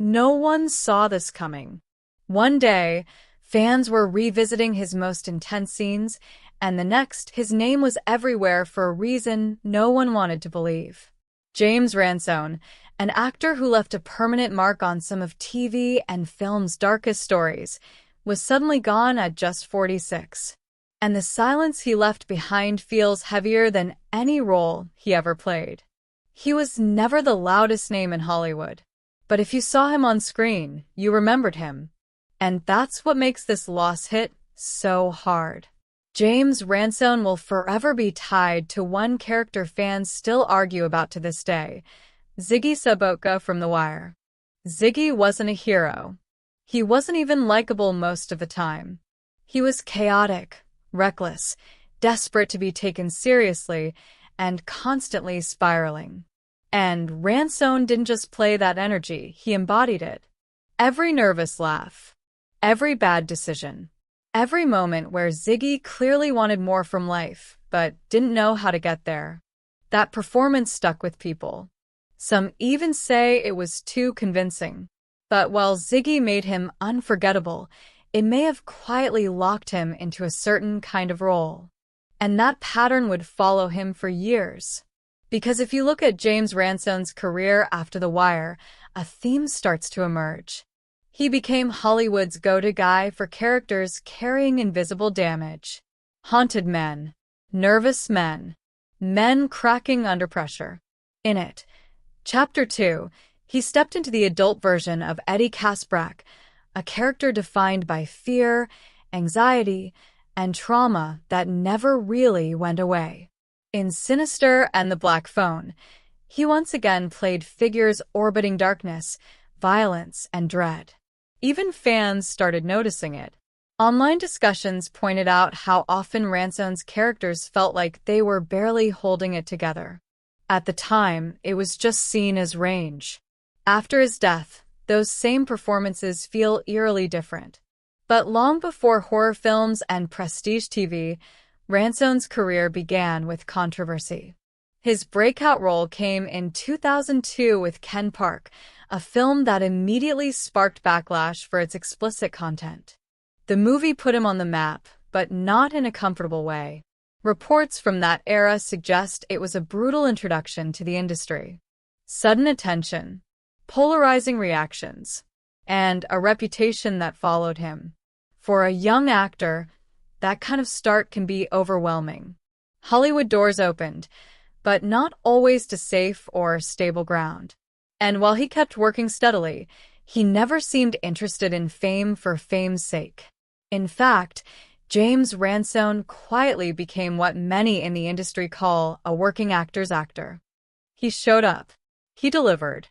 No one saw this coming. One day, fans were revisiting his most intense scenes, and the next, his name was everywhere for a reason no one wanted to believe. James Ransone, an actor who left a permanent mark on some of TV and film's darkest stories, was suddenly gone at just 46. And the silence he left behind feels heavier than any role he ever played. He was never the loudest name in Hollywood, but if you saw him on screen, you remembered him. And that's what makes this loss hit so hard. James Ransone will forever be tied to one character fans still argue about to this day: Ziggy Sobotka from The Wire. Ziggy wasn't a hero. He wasn't even likable most of the time. He was chaotic, reckless, desperate to be taken seriously, and constantly spiraling. And Ransone didn't just play that energy, he embodied it. Every nervous laugh, every bad decision, every moment where Ziggy clearly wanted more from life, but didn't know how to get there. That performance stuck with people. Some even say it was too convincing. But while Ziggy made him unforgettable, it may have quietly locked him into a certain kind of role. And that pattern would follow him for years. Because if you look at James Ransone's career after The Wire, a theme starts to emerge. He became Hollywood's go-to guy for characters carrying invisible damage. Haunted men, nervous men, men cracking under pressure. In it, Chapter 2, he stepped into the adult version of Eddie Kaspbrak, a character defined by fear, anxiety, and trauma that never really went away. In Sinister and the Black Phone, he once again played figures orbiting darkness, violence, and dread. Even fans started noticing it. Online discussions pointed out how often Ransone's characters felt like they were barely holding it together. At the time, it was just seen as range. After his death, those same performances feel eerily different. But long before horror films and prestige TV, Ransone's career began with controversy. His breakout role came in 2002 with Ken Park, a film that immediately sparked backlash for its explicit content. The movie put him on the map, but not in a comfortable way. Reports from that era suggest it was a brutal introduction to the industry. Sudden attention, polarizing reactions, and a reputation that followed him. For a young actor, that kind of start can be overwhelming. Hollywood doors opened, but not always to safe or stable ground. And while he kept working steadily, he never seemed interested in fame for fame's sake. In fact, James Ransone quietly became what many in the industry call a working actor's actor. He showed up, he delivered,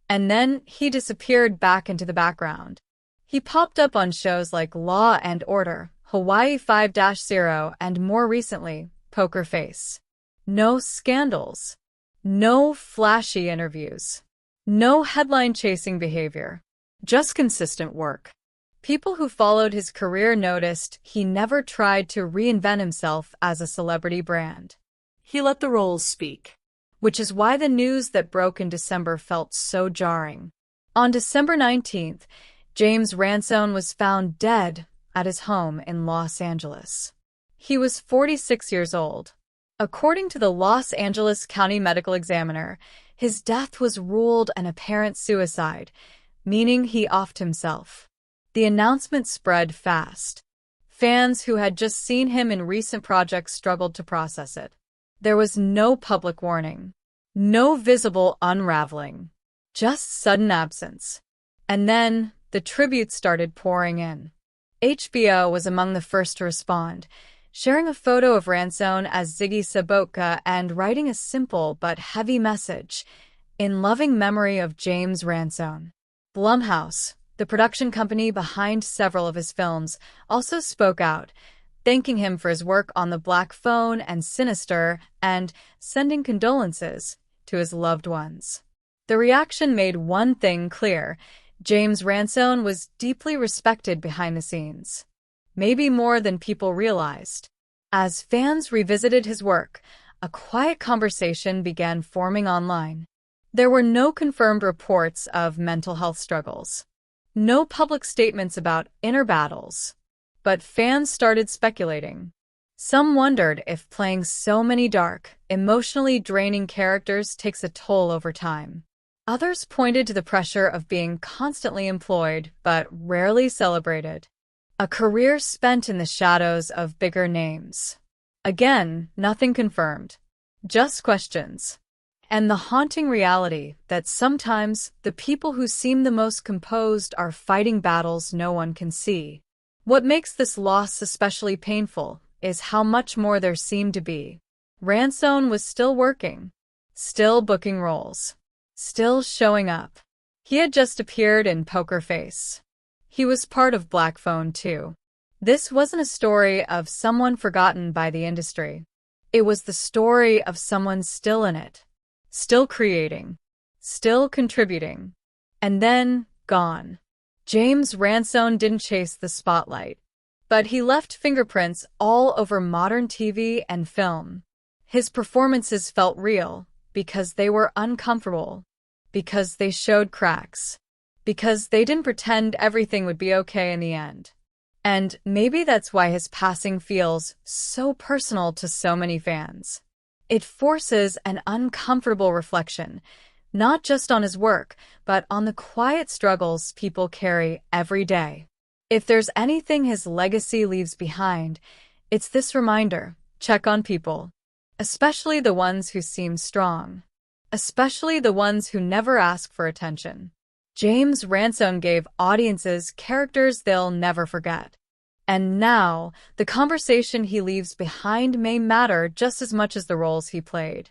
and then he disappeared back into the background. He popped up on shows like Law and Order, Hawaii 5-0, and more recently, Poker Face. No scandals, no flashy interviews, no headline-chasing behavior, just consistent work. People who followed his career noticed he never tried to reinvent himself as a celebrity brand. He let the roles speak, which is why the news that broke in December felt so jarring. On December 19th, James Ransone was found dead at his home in Los Angeles. He was 46 years old. According to the Los Angeles County Medical Examiner, his death was ruled an apparent suicide, meaning he offed himself. The announcement spread fast. Fans who had just seen him in recent projects struggled to process it. There was no public warning, no visible unraveling, just sudden absence. And then the tributes started pouring in. HBO was among the first to respond, sharing a photo of Ransone as Ziggy Sobotka and writing a simple but heavy message, "In loving memory of James Ransone." Blumhouse, the production company behind several of his films, also spoke out, thanking him for his work on The Black Phone and Sinister and sending condolences to his loved ones. The reaction made one thing clear: James Ransone was deeply respected behind the scenes, maybe more than people realized. As fans revisited his work, a quiet conversation began forming online. There were no confirmed reports of mental health struggles, no public statements about inner battles, but fans started speculating. Some wondered if playing so many dark, emotionally draining characters takes a toll over time. Others pointed to the pressure of being constantly employed but rarely celebrated. A career spent in the shadows of bigger names. Again, nothing confirmed. Just questions. And the haunting reality that sometimes the people who seem the most composed are fighting battles no one can see. What makes this loss especially painful is how much more there seemed to be. Ransone was still working, still booking roles, still showing up. He had just appeared in Poker Face. He was part of Black Phone too. This wasn't a story of someone forgotten by the industry. It was the story of someone still in it, still creating, still contributing, and then gone. James Ransone didn't chase the spotlight, but he left fingerprints all over modern TV and film. His performances felt real because they were uncomfortable, because they showed cracks, because they didn't pretend everything would be okay in the end. And maybe that's why his passing feels so personal to so many fans. It forces an uncomfortable reflection, not just on his work, but on the quiet struggles people carry every day. If there's anything his legacy leaves behind, it's this reminder: check on people, especially the ones who seem strong, especially the ones who never ask for attention. James Ransone gave audiences characters they'll never forget. And now, the conversation he leaves behind may matter just as much as the roles he played.